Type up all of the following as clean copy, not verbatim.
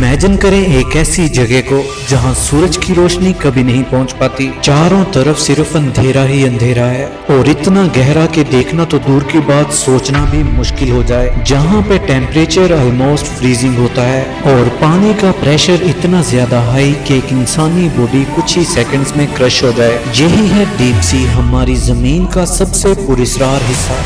Imagine करें एक ऐसी जगह को जहां सूरज की रोशनी कभी नहीं पहुंच पाती। चारों तरफ सिर्फ अंधेरा ही अंधेरा है और इतना गहरा कि देखना तो दूर की बात, सोचना भी मुश्किल हो जाए। जहां पे टेम्परेचर ऑलमोस्ट फ्रीजिंग होता है और पानी का प्रेशर इतना ज्यादा हाई कि एक इंसानी बॉडी कुछ ही सेकंड्स में क्रश हो जाए। यही है डीप सी, हमारी जमीन का सबसे पुरस्कार हिस्सा।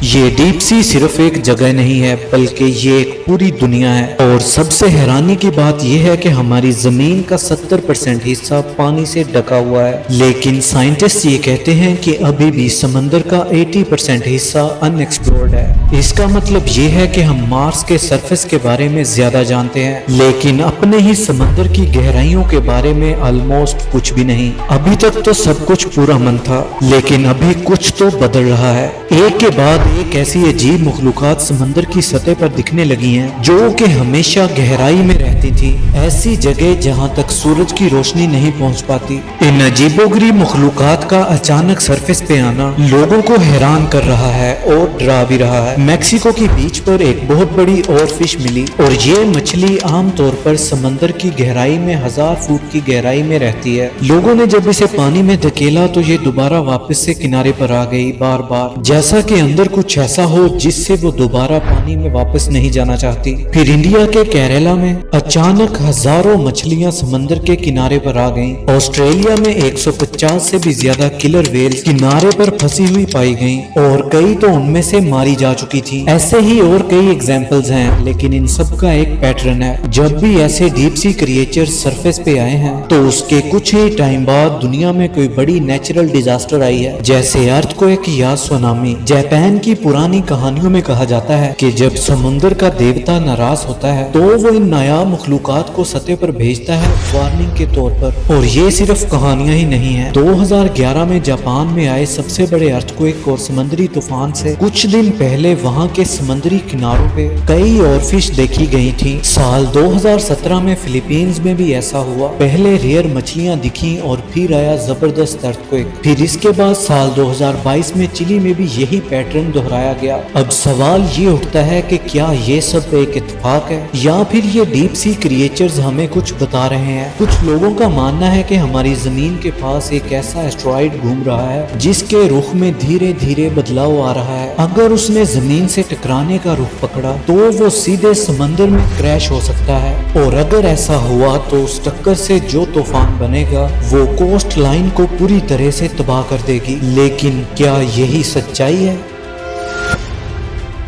ये डीप सी सिर्फ एक जगह नहीं है बल्कि ये एक पूरी दुनिया है। और सबसे हैरानी की बात यह है कि हमारी जमीन का 70% हिस्सा पानी से ढका हुआ है, लेकिन साइंटिस्ट ये कहते हैं कि अभी भी समंदर का 80% हिस्सा अनएक्सप्लोर्ड है। इसका मतलब ये है कि हम मार्स के सरफेस के बारे में ज्यादा जानते हैं, लेकिन अपने ही समंदर की गहराइयों के बारे में ऑलमोस्ट कुछ भी नहीं। अभी तक तो सब कुछ पूरा मन था, लेकिन अभी कुछ तो बदल रहा है। एक के बाद एक ऐसी अजीब मखलूकात समंदर की सतह पर दिखने लगी हैं, जो कि हमेशा गहराई में रहती थी, ऐसी जगह जहां तक सूरज की रोशनी नहीं पहुंच पाती। इन अजीबोगरीब मखलूकात का अचानक सरफेस पे आना लोगों को हैरान कर रहा है और डरा भी रहा है। मैक्सिको की बीच पर एक बहुत बड़ी और फिश मिली और ये मछली आमतौर पर समंदर की गहराई में 1000 फुट की गहराई में रहती है। लोगों ने जब इसे पानी में धकेला तो ये दोबारा वापस से किनारे पर आ गई, बार बार, जैसा कि अंदर कुछ ऐसा हो जिससे वो दोबारा पानी में वापस नहीं जाना चाहती। फिर इंडिया के केरला में अचानक हजारों मछलियां समंदर के किनारे पर आ गईं। ऑस्ट्रेलिया में 150 से भी ज्यादा किलर व्हेल्स किनारे पर फंसी हुई पाई गईं और कई तो उनमें से मारी जा चुकी थी। ऐसे ही और कई एग्जाम्पल्स हैं, लेकिन इन सब का एक पैटर्न है। जब भी ऐसे डीप सी क्रिएचर सरफेस पे आए हैं तो उसके कुछ ही टाइम बाद दुनिया में कोई बड़ी नेचुरल डिजास्टर आई है, जैसे अर्थक्वेक या सुनामी। जापान की पुरानी कहानियों में कहा जाता है कि जब समुद्र का देवता नाराज होता है तो वो इन नायाब मखलूकात को सतह पर भेजता है वार्निंग के तौर पर। और ये सिर्फ कहानियां ही नहीं है। 2011 में जापान में आए सबसे बड़े अर्थक्वेक और समुद्री तूफान से कुछ दिन पहले वहां के समुद्री किनारों पे कई और फिश देखी गई थी। साल 2017 में फिलीपींस में भी ऐसा हुआ। पहले रेयर मछलियां दिखी और फिर आया जबरदस्त अर्थक्वेक। फिर इसके बाद साल 2022 में चिली में भी यही पैटर्न दोहराया गया। अब सवाल ये उठता है कि क्या ये सब एक इत्तेफाक है या फिर ये डीप सी क्रिएचर्स हमें कुछ बता रहे हैं। कुछ लोगों का मानना है कि हमारी जमीन के पास एक ऐसा एस्टेरॉयड घूम रहा है जिसके रुख में धीरे धीरे बदलाव आ रहा है। अगर उसने जमीन से टकराने का रुख पकड़ा तो वो सीधे समंदर में क्रैश हो सकता है, और अगर ऐसा हुआ तो उस टक्कर से जो तूफान बनेगा वो कोस्ट लाइन को पूरी तरह से तबाह कर देगी। लेकिन क्या यही सच्चाई है?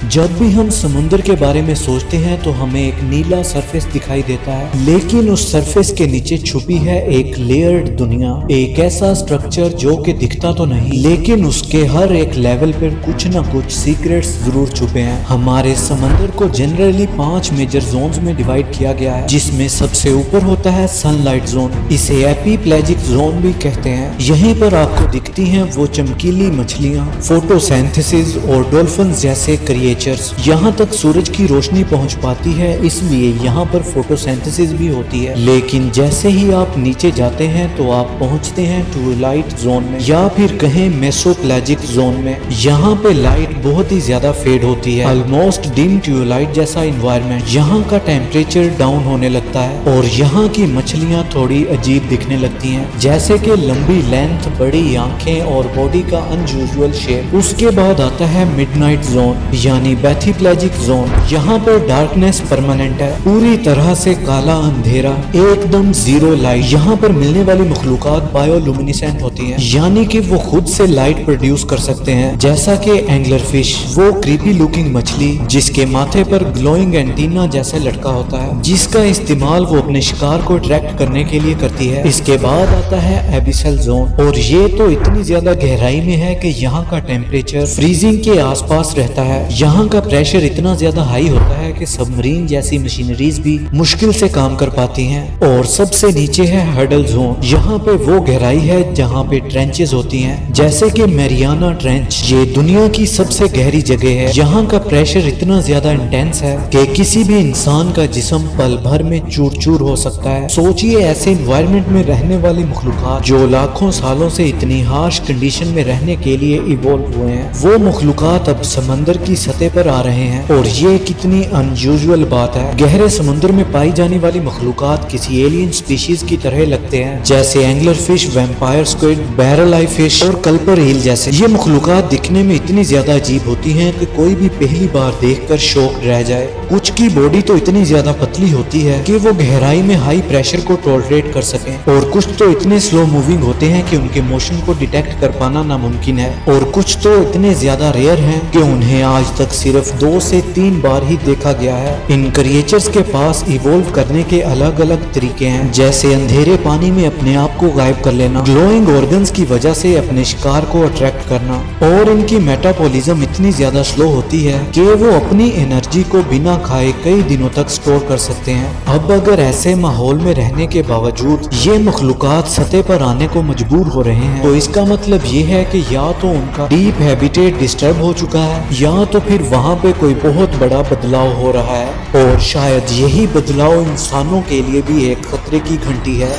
जब भी हम समुद्र के बारे में सोचते हैं तो हमें एक नीला सरफेस दिखाई देता है, लेकिन उस सरफेस के नीचे छुपी है एक लेयर्ड दुनिया, एक ऐसा स्ट्रक्चर जो कि दिखता तो नहीं लेकिन उसके हर एक लेवल पर कुछ न कुछ सीक्रेट्स जरूर छुपे हैं। हमारे समंदर को जनरली 5 मेजर जोन्स में डिवाइड किया गया है, जिसमें सबसे ऊपर होता है सनलाइट जोन। इसे एपीप्लेजिक जोन भी कहते हैं। यहीं पर आपको दिखती हैं वो चमकीली मछलियां, फोटोसिंथेसिस और डॉल्फिन जैसे क्रिएचर्स। यहाँ तक सूरज की रोशनी पहुँच पाती है, इसलिए यहाँ पर फोटोसिंथेसिस भी होती है। लेकिन जैसे ही आप नीचे जाते हैं तो आप पहुँचते हैं ट्विलाइट जोन में, या फिर कहें मेसोप्लेजिक जोन में। यहाँ पे लाइट बहुत ही ज्यादा फेड होती है, ऑलमोस्ट डिम ट्विलाइट जैसा इन्वायरमेंट। यहाँ का टेम्परेचर डाउन होने लगता है और यहाँ की मछलियाँ थोड़ी अजीब दिखने लगती हैं, जैसे कि लंबी लेंथ, बड़ी आंखें और बॉडी का अनयूजुअल शेप। उसके बाद आता है मिडनाइट जोन यानी बैथीप्लेजिक जोन। यहाँ पर डार्कनेस परमानेंट है, पूरी तरह से काला अंधेरा, एकदम जीरो लाइट। यहाँ पर मिलने वाली मखलूकात बायोलुमिनेसेंट होती हैं, यानी कि वो खुद से लाइट प्रोड्यूस कर सकते हैं, जैसा कि एंगलर फिश, वो क्रीपी लुकिंग मछली जिसके माथे पर ग्लोइंग एंटीना जैसे लटका होता है, जिसका इस्तेमाल वो अपने शिकार को अट्रैक्ट करने के लिए करती है। इसके बाद आता है एबिसल जोन, और ये तो इतनी ज्यादा गहराई में है कि यहाँ का टेम्परेचर फ्रीजिंग के आसपास रहता है। यहाँ का प्रेशर इतना ज्यादा हाई होता है कि सबमरीन जैसी मशीनरीज भी मुश्किल से काम कर पाती हैं। और सबसे नीचे है हडल जोन। यहाँ पे वो गहराई है जहाँ पे ट्रेंचेस होती हैं, जैसे कि मैरियाना ट्रेंच। ये दुनिया की सबसे गहरी जगह है। यहाँ का प्रेशर इतना ज्यादा इंटेंस है कि किसी भी इंसान का जिस्म पल भर में चूर चूर हो सकता है। सोचिए ऐसे इन्वायरमेंट में रहने वाली मखलूकात जो लाखों सालों से इतनी हार्श कंडीशन में रहने के लिए इवॉल्व हुए हैं, वो मखलूकात अब समंदर की सतह सतह पर आ रहे हैं और ये कितनी अनयूजुअल बात है। गहरे समुद्र में पाई जाने वाली मखलूकात किसी एलियन स्पीशीज की तरह लगते हैं, जैसे angler fish, vampire squid, barrel eye fish और कल्पर ईल जैसे। ये मखलूकात दिखने में इतनी ज्यादा अजीब होती हैं कि कोई भी पहली बार देखकर शॉक रह जाए। कुछ की बॉडी तो इतनी ज्यादा पतली होती है कि वो गहराई में हाई प्रेशर को टॉलरेट कर सकें, और कुछ तो इतने स्लो मूविंग होते हैं कि उनके मोशन को डिटेक्ट कर पाना नामुमकिन है, और कुछ तो इतने ज्यादा रेयर हैं कि उन्हें आज तक सिर्फ 2 से 3 बार ही देखा गया है। इन क्रिएचर्स के पास इवोल्व करने के अलग अलग तरीके हैं, जैसे अंधेरे पानी में अपने आप को गायब कर लेना, ग्लोइंग ऑर्गन्स की वजह से अपने शिकार को अट्रैक्ट करना, और इनकी मेटाबॉलिज्म इतनी ज्यादा स्लो होती है कि वो अपनी एनर्जी को बिना खाए कई दिनों तक स्टोर कर सकते हैं। अब अगर ऐसे माहौल में रहने के बावजूद ये मखलूकात सतह पर आने को मजबूर हो रहे हैं, तो इसका मतलब ये है कि या तो उनका डीप हैबिटेट डिस्टर्ब हो चुका है, या तो फिर वहाँ पे कोई बहुत बड़ा बदलाव हो रहा है, और शायद यही बदलाव इंसानों के लिए भी एक खतरे की घंटी है।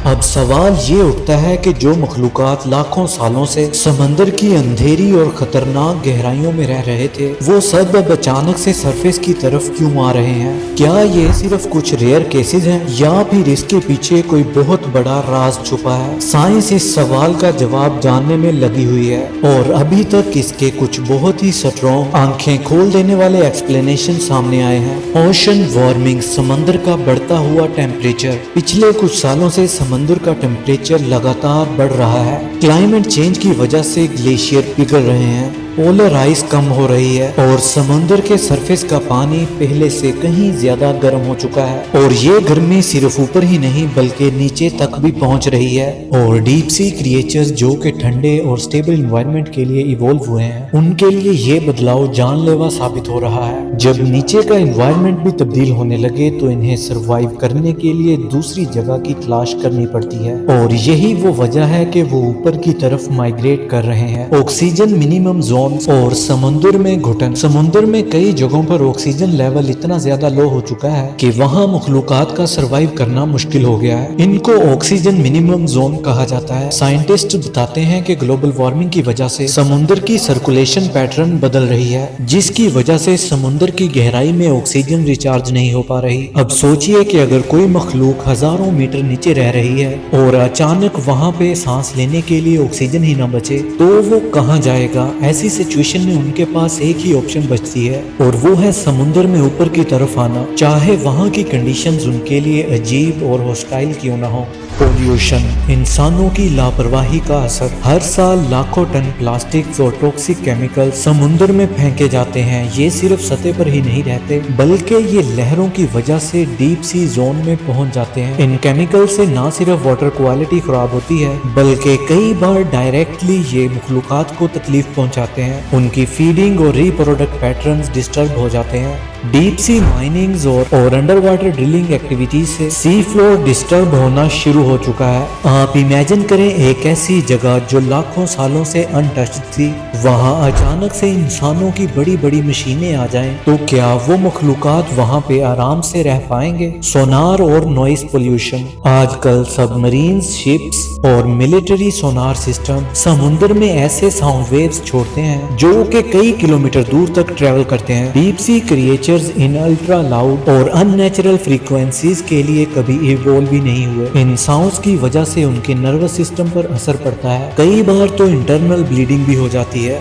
अब सवाल ये उठता है कि जो मखलूकात लाखों सालों से समंदर की अंधेरी और खतरनाक गहराइयों में रह रहे थे, वो सब अब अचानक से सरफेस की तरफ क्यों आ रहे हैं? क्या ये सिर्फ कुछ रेयर केसेस हैं, या फिर इसके पीछे कोई बहुत बड़ा राज छुपा है? साइंस इस सवाल का जवाब जानने में लगी हुई है, और अभी तक इसके कुछ बहुत ही स्ट्रॉन्ग, आंखें खोल देने वाले एक्सप्लेनेशन सामने आए हैं। ओशन वार्मिंग, समंदर का बढ़ता हुआ टेम्परेचर। पिछले कुछ सालों से समंदर का टेम्परेचर लगातार बढ़ रहा है। क्लाइमेट चेंज की वजह से ग्लेशियर पिघल रहे हैं, पोलर आइस कम हो रही है, और समंदर के सरफेस का पानी पहले से कहीं ज्यादा गर्म हो चुका है, और ये गर्मी सिर्फ ऊपर ही नहीं बल्कि नीचे तक भी पहुंच रही है। और डीप सी क्रिएचर्स जो कि ठंडे और स्टेबल एनवायरनमेंट के लिए इवॉल्व हुए हैं, उनके लिए ये बदलाव जानलेवा साबित हो रहा है। जब नीचे का एनवायरनमेंट भी तब्दील होने लगे तो इन्हें सरवाइव करने के लिए दूसरी जगह की तलाश करनी पड़ती है, और यही वो वजह है कि वो ऊपर की तरफ माइग्रेट कर रहे हैं। ऑक्सीजन मिनिमम जोन और समुद्र में घुटन। समुद्र में कई जगहों पर ऑक्सीजन लेवल इतना ज्यादा लो हो चुका है कि वहां मखलूकात का सरवाइव करना मुश्किल हो गया है। इनको ऑक्सीजन मिनिमम जोन कहा जाता है। साइंटिस्ट बताते हैं कि ग्लोबल वार्मिंग की वजह से समुद्र की सर्कुलेशन पैटर्न बदल रही है, जिसकी वजह से समुद्र की गहराई में ऑक्सीजन रिचार्ज नहीं हो पा रही। अब सोचिए कि अगर कोई मखलूक हजारों मीटर नीचे रह रही है और अचानक वहां पे सांस लेने के लिए ऑक्सीजन ही न बचे, तो वो कहाँ जाएगा? ऐसी सिचुएशन में उनके पास एक ही ऑप्शन बचती है, और वो है समुद्र में ऊपर की तरफ आना, चाहे वहाँ की कंडीशंस उनके लिए अजीब और हॉस्टाइल क्यों ना हो। पोल्यूशन, इंसानों की लापरवाही का असर। हर साल लाखों टन प्लास्टिक और टॉक्सिक केमिकल समुद्र में फेंके जाते हैं। ये सिर्फ सतह पर ही नहीं रहते, बल्कि ये लहरों की वजह से डीप सी जोन में पहुंच जाते हैं। इन केमिकल से ना सिर्फ वाटर क्वालिटी खराब होती है, बल्कि कई बार डायरेक्टली ये मखलूकात को तकलीफ पहुंचाते हैं। उनकी फीडिंग और रिप्रोडक्ट पैटर्न्स डिस्टर्ब हो जाते हैं। डीप सी माइनिंग्स और अंडर वाटर ड्रिलिंग एक्टिविटीज से सी फ्लोर डिस्टर्ब होना शुरू हो चुका है। आप इमेजिन करें एक ऐसी जगह जो लाखों सालों से अनटच्ड थी, वहां अचानक से इंसानों की बड़ी बड़ी मशीनें आ जाएं, तो क्या वो मखलूकात वहां पे आराम से रह पाएंगे? सोनार और नॉइस पोल्यूशन। आजकल सबमरीन्स, शिप्स और मिलिट्री सोनार सिस्टम समुद्र में ऐसे साउंड वेव्स छोड़ते हैं जो कि कई किलोमीटर दूर तक ट्रेवल करते हैं। डीप सी क्रिएचर्स इन अल्ट्रा लाउड और अननेचुरल फ्रीक्वेंसीज के लिए कभी इवॉल्व भी नहीं हुए। इन साउंड्स की वजह से उनके नर्वस सिस्टम पर असर पड़ता है। कई बार तो इंटरनल ब्लीडिंग भी हो जाती है।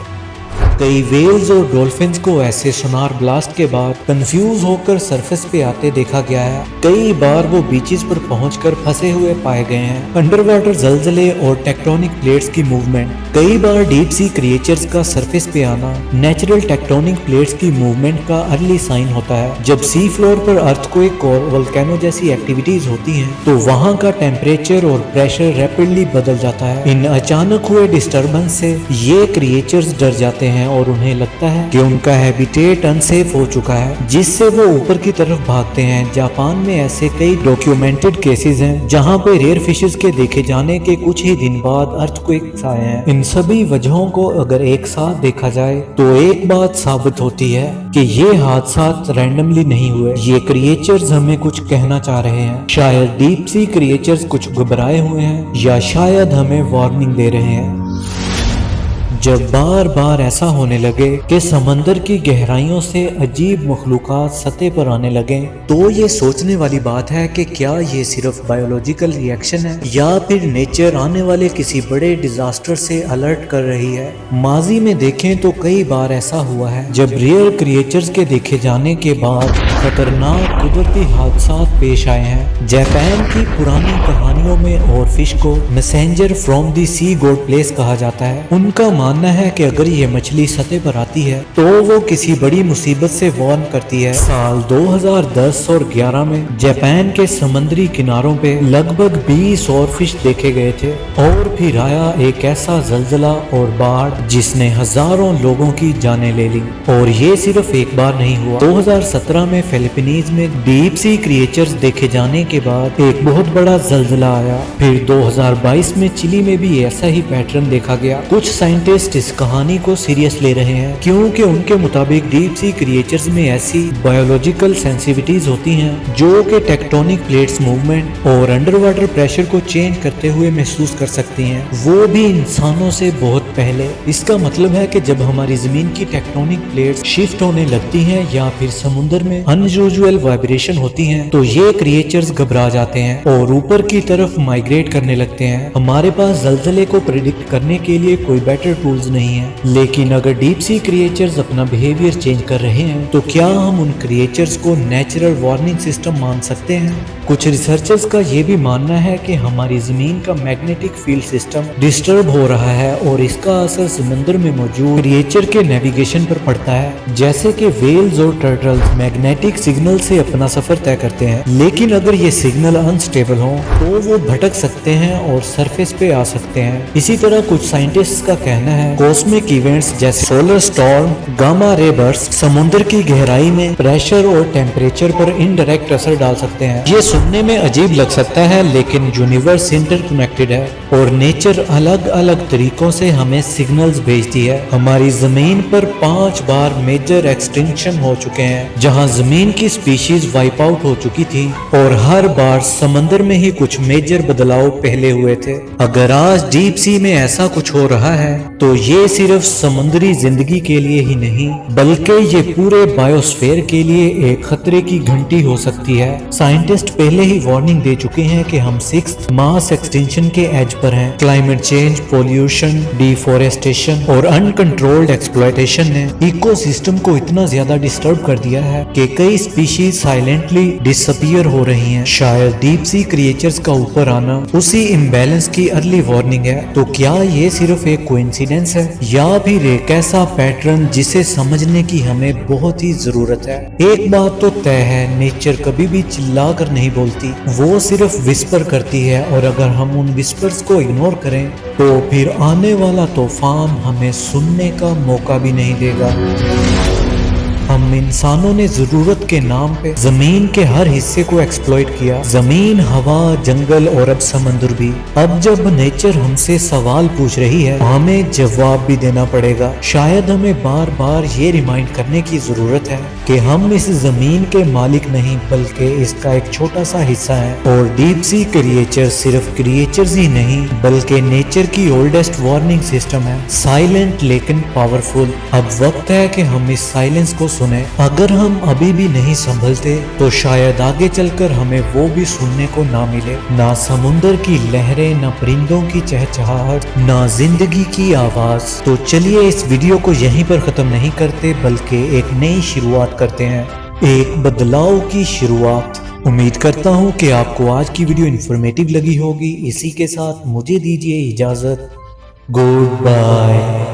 कई वेल्स और डॉल्फिन्स को ऐसे सोनार ब्लास्ट के बाद कंफ्यूज होकर सरफेस पे आते देखा गया है। कई बार वो बीचेस पर पहुंचकर फंसे हुए पाए गए हैं। अंडर वाटर जलजले और टेक्टोनिक प्लेट्स की मूवमेंट। कई बार डीप सी क्रिएचर्स का सरफेस पे आना नेचुरल टेक्टोनिक प्लेट्स की मूवमेंट का अर्ली साइन होता है। जब सी फ्लोर पर अर्थक्वेक और वोल्केनो जैसी एक्टिविटीज होती हैं, तो वहाँ का टेम्परेचर और प्रेशर रैपिडली बदल जाता है। इन अचानक हुए डिस्टर्बेंस से ये क्रिएचर्स डर जाते हैं और उन्हें लगता है कि उनका हैबिटेट अनसेफ हो चुका है, जिससे वो ऊपर की तरफ भागते हैं। जापान में ऐसे कई डॉक्यूमेंटेड केसेस हैं जहां पे रेयर फिशेस के देखे जाने के कुछ ही दिन बाद अर्थक्वेक्स आए हैं। इन सभी वजहों को अगर एक साथ देखा जाए तो एक बात साबित होती है कि ये हादसा रैंडमली नहीं हुए। ये क्रिएचर्स हमें कुछ कहना चाह रहे हैं। शायद डीप सी क्रिएचर्स कुछ घबराए हुए हैं, या शायद हमें वार्निंग दे रहे हैं। जब बार बार ऐसा होने लगे कि समंदर की गहराइयों से अजीब मखलूकात सतह पर आने लगे, तो ये सोचने वाली बात है कि क्या ये सिर्फ बायोलॉजिकल रिएक्शन है या फिर नेचर आने वाले किसी बड़े डिजास्टर से अलर्ट कर रही है। माजी में देखें तो कई बार ऐसा हुआ है जब रियल क्रिएचर्स के देखे जाने के बाद खतरनाक कुदरती हादसा पेश आए हैं। जापान की पुरानी कहानियों में और फिश को messenger from the sea god place कहा जाता है। उनका मानना है कि अगर ये मछली सतह पर आती है तो वो किसी बड़ी मुसीबत से वार्न करती है। साल 2010 और 11 में जापान के समुद्री किनारों पे लगभग 20 और फिश देखे गए थे और फिर आया एक ऐसा जलजला और बाढ़ जिसने हजारों लोगों की जानें ले ली। और ये सिर्फ एक बार नहीं हुआ। 2017 में फिलीपींस में डीप सी क्रिएचर्स देखे जाने के बाद एक बहुत बड़ा जलजला आया। फिर 2022 में चिली में भी ऐसा ही पैटर्न देखा गया। कुछ साइंटिस्ट इस कहानी को सीरियस ले रहे हैं क्योंकि उनके मुताबिक डीप सी क्रिएचर्स में ऐसी बायोलॉजिकल सेंसिटिविटीज होती हैं जो कि टेक्टोनिक प्लेट्स मूवमेंट और अंडर वाटर प्रेशर को चेंज करते हुए महसूस कर सकती हैं, वो भी इंसानों से बहुत पहले। इसका मतलब है कि जब हमारी जमीन की टेक्टोनिक प्लेट्स शिफ्ट होने लगती हैं या फिर समुद्र में अनयूजुअल वाइब्रेशन होती हैं तो ये क्रिएचर्स घबरा जाते हैं और ऊपर की तरफ माइग्रेट करने लगते हैं। हमारे पास जलजले को प्रेडिक्ट करने के लिए कोई बेटर टूल्स नहीं है, लेकिन अगर डीप सी क्रिएचर्स अपना बिहेवियर चेंज कर रहे हैं तो क्या हम उन क्रिएचर्स को नेचुरल वार्निंग सिस्टम मान सकते हैं? कुछ रिसर्चर्स का ये भी मानना है कि हमारी जमीन का मैग्नेटिक फील्ड सिस्टम डिस्टर्ब हो रहा है और इसका असर समंदर में मौजूद क्रिएचर के नेविगेशन पर पड़ता है। जैसे कि वेल्स और टर्टल्स मैग्नेटिक सिग्नल से अपना सफर तय करते हैं, लेकिन अगर ये सिग्नल अनस्टेबल हो तो वो भटक सकते हैं और सरफेस पे आ सकते हैं। इसी तरह कुछ साइंटिस्ट्स का कहना है कॉस्मिक इवेंट्स जैसे solar storm, gamma ray burst समुद्र की गहराई में प्रेशर और टेम्परेचर पर इनडायरेक्ट असर डाल सकते हैं। ये सुनने में अजीब लग सकता है, लेकिन यूनिवर्स इंटरकनेक्टेड है और नेचर अलग अलग तरीकों से हमें सिग्नल्स भेजती है। हमारी जमीन पर 5 बार मेजर एक्सटिंक्शन हो चुके हैं जहां जमीन की स्पीशीज वाइप आउट हो चुकी थी और हर बार समंदर में ही कुछ मेजर बदलाव पहले हुए थे। अगर आज डीप सी में ऐसा कुछ हो रहा है तो ये सिर्फ समुद्री जिंदगी के लिए ही नहीं बल्कि ये पूरे बायोस्फीयर के लिए एक खतरे की घंटी हो सकती है। साइंटिस्ट पहले ही वार्निंग दे चुके हैं कि हम 6th मास एक्सटिंक्शन के एज पर हैं। क्लाइमेट चेंज, पोल्यूशन, डिफोरेस्टेशन और अनकंट्रोल्ड एक्सप्लॉयटेशन ने इकोसिस्टम को इतना ज्यादा डिस्टर्ब कर दिया है कि कई स्पीशीज साइलेंटली डिसअपीयर हो रही हैं। शायद डीप सी क्रिएचर्स का ऊपर आना उसी इम्बैलेंस की अर्ली वार्निंग है। तो क्या ये सिर्फ एक कोइंसिडेंस है या फिर एक ऐसा पैटर्न जिसे समझने की हमें बहुत ही जरूरत है? एक बात तो तय है, नेचर कभी भी चिल्ला कर नहीं बोलती, वो सिर्फ विस्पर करती है और अगर हम उन विस्पर्स को इग्नोर करें तो फिर आने वाला तूफान हमें सुनने का मौका भी नहीं देगा। हम इंसानों ने जरूरत के नाम पे जमीन के हर हिस्से को एक्सप्लॉइट किया, जमीन, हवा, जंगल और अब समंदर भी। अब जब नेचर हमसे सवाल पूछ रही है हमें जवाब भी देना पड़ेगा। शायद हमें बार बार ये रिमाइंड करने की जरूरत है कि हम इस जमीन के मालिक नहीं बल्कि इसका एक छोटा सा हिस्सा है। और डीप सी क्रिएचर सिर्फ क्रिएचर्स ही नहीं बल्कि नेचर की ओल्डेस्ट वार्निंग सिस्टम है, साइलेंट लेकिन पावरफुल। अब वक्त है कि हम इस साइलेंस को सुने। अगर हम अभी भी नहीं संभलते तो शायद आगे चलकर हमें वो भी सुनने को ना मिले, ना समुंदर की लहरें, ना परिंदों की चहचहाहट, ना जिंदगी की आवाज। तो चलिए इस वीडियो को यहीं पर खत्म नहीं करते बल्कि एक नई शुरुआत करते हैं, एक बदलाव की शुरुआत। उम्मीद करता हूँ कि आपको आज की वीडियो इन्फॉर्मेटिव लगी होगी। इसी के साथ मुझे दीजिए इजाजत। Good bye.